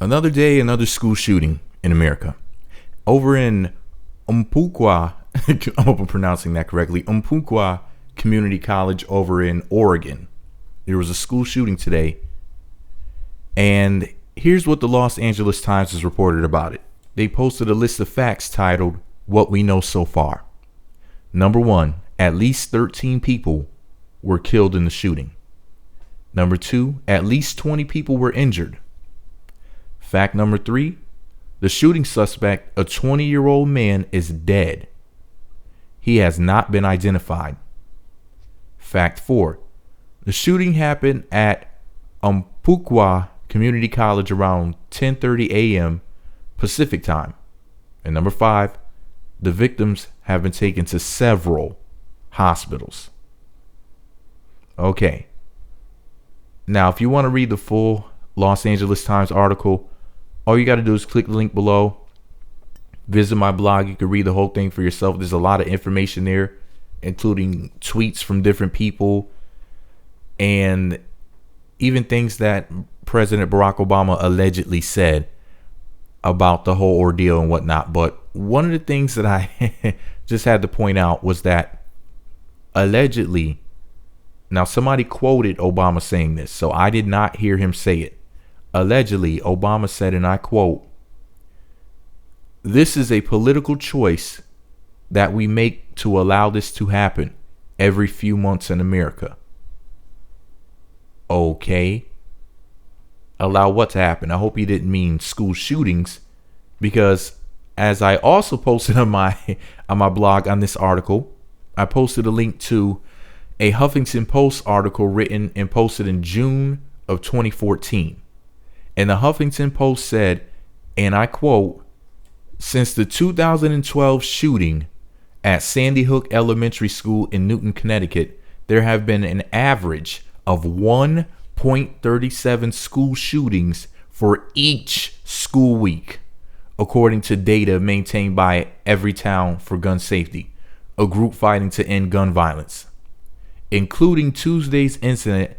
Another day, another school shooting in America. Over in Umpqua, I hope I'm pronouncing that correctly, Umpqua Community College over in Oregon. There was a school shooting today, and here's what the Los Angeles Times has reported about it. They posted a list of facts titled, "What We Know So Far." Number 1, at least 13 people were killed in the shooting. Number 2, at least 20 people were injured. Fact number 3, the shooting suspect, a 20-year-old man, is dead. He has not been identified. Fact 4, the shooting happened at Umpqua Community College around 10:30 a.m. Pacific time. And number 5, the victims have been taken to several hospitals. Okay. Now, if you want to read the full Los Angeles Times article, all you got to do is click the link below. Visit my blog. You can read the whole thing for yourself. There's a lot of information there, including tweets from different people and even things that President Barack Obama allegedly said about the whole ordeal and whatnot. But one of the things that I just had to point out was that allegedly, now somebody quoted Obama saying this, so I did not hear him say it. Allegedly, Obama said, and I quote, "This is a political choice that we make to allow this to happen every few months in America." Okay. Allow what to happen? I hope he didn't mean school shootings, because as I also posted on my blog on this article, I posted a link to a Huffington Post article written and posted in June of 2014. And the Huffington Post said, and I quote, "Since the 2012 shooting at Sandy Hook Elementary School in Newton, Connecticut, there have been an average of 1.37 school shootings for each school week, according to data maintained by Everytown for Gun Safety, a group fighting to end gun violence, including Tuesday's incident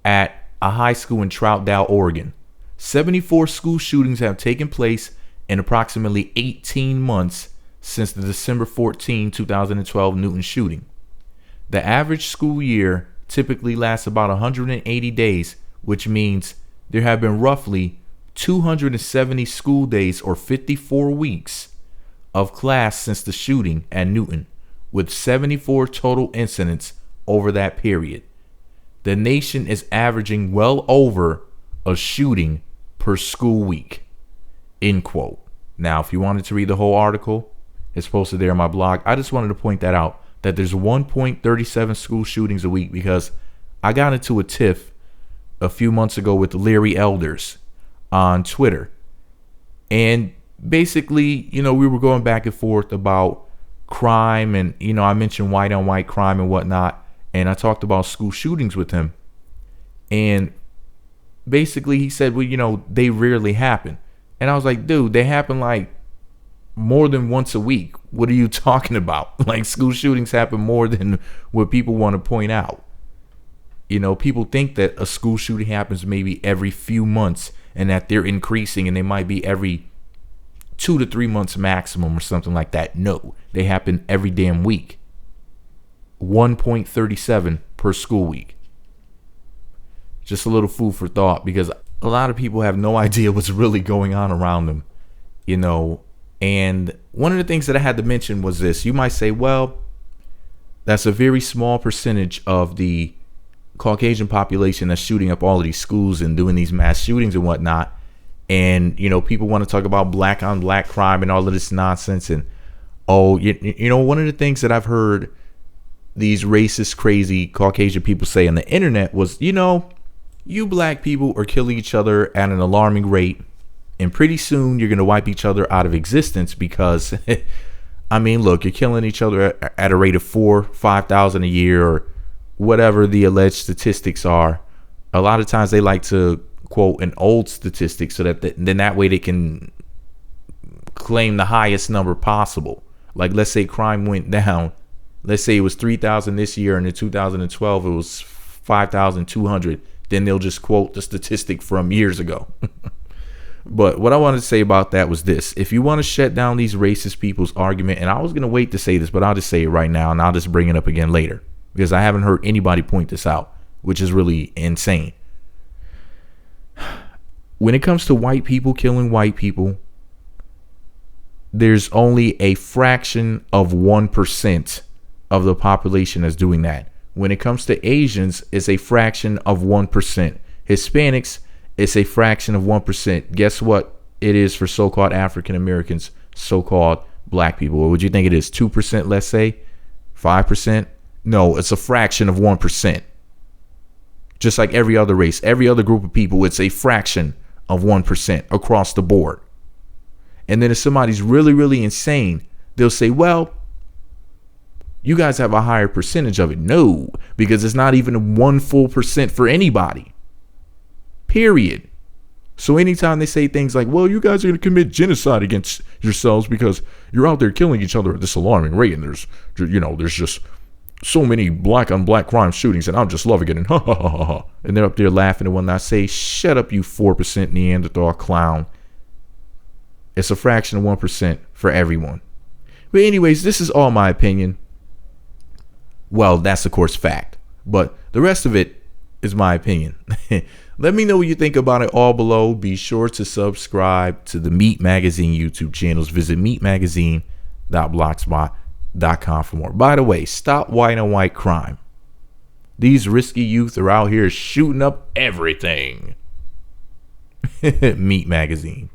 at a high school in Troutdale, Oregon. 74 school shootings have taken place in approximately 18 months since the December 14, 2012 Newton shooting. The average school year typically lasts about 180 days, which means there have been roughly 270 school days or 54 weeks of class since the shooting at Newton, with 74 total incidents over that period. The nation is averaging well over a shooting per school week." End quote. Now, if you wanted to read the whole article, it's posted there on my blog. I just wanted to point that out, that there's 1.37 school shootings a week, because I got into a tiff a few months ago with the Leary Elders on Twitter. And basically, we were going back and forth about crime, and, I mentioned white on white crime and whatnot. And I talked about school shootings with him. And basically he said, well, they rarely happen. And I was like, dude, they happen like more than once a week. What are you talking about? Like, school shootings happen more than what people want to point out. People think that a school shooting happens maybe every few months and that they're increasing and they might be every 2 to 3 months maximum or something like that. No, they happen every damn week. 1.37 per school week. Just a little food for thought, because a lot of people have no idea what's really going on around them, And one of the things that I had to mention was this. You might say, well, that's a very small percentage of the Caucasian population that's shooting up all of these schools and doing these mass shootings and whatnot. And, people want to talk about black on black crime and all of this nonsense. And, one of the things that I've heard these racist, crazy Caucasian people say on the internet was, you black people are killing each other at an alarming rate, and pretty soon you're going to wipe each other out of existence, because, look, you're killing each other at a rate of 4,000-5,000 a year, or whatever the alleged statistics are. A lot of times they like to quote an old statistic so that then that way they can claim the highest number possible. Like, let's say crime went down. Let's say it was 3,000 this year, and in 2012 it was 5,200. Then they'll just quote the statistic from years ago. But what I wanted to say about that was this. If you want to shut down these racist people's argument, and I was going to wait to say this, but I'll just say it right now, and I'll just bring it up again later, because I haven't heard anybody point this out, which is really insane. When it comes to white people killing white people, there's only a fraction of 1% of the population that's doing that. When it comes to Asians, it's a fraction of 1%. Hispanics, it's a fraction of 1%. Guess what it is for so-called African Americans, so-called black people? What would you think it is? 2%, let's say? 5%? No, it's a fraction of 1%. Just like every other race, every other group of people, it's a fraction of 1% across the board. And then if somebody's really, really insane, they'll say, well, you guys have a higher percentage of it. No, because it's not even 1 full percent for anybody. Period. So anytime they say things like, well, you guys are going to commit genocide against yourselves because you're out there killing each other at this alarming rate, and there's just so many black on black crime shootings, and I'm just loving it, and ha ha ha ha ha. And they're up there laughing, and when I say, shut up, you 4% Neanderthal clown. It's a fraction of 1% for everyone. But anyways, this is all my opinion. Well, that's of course fact, but the rest of it is my opinion. Let me know what you think about it all below. Be sure to subscribe to the Meat Magazine YouTube channels. Visit meatmagazine.blogspot.com for more. By the way, stop white on white crime. These risky youth are out here shooting up everything. Meat Magazine.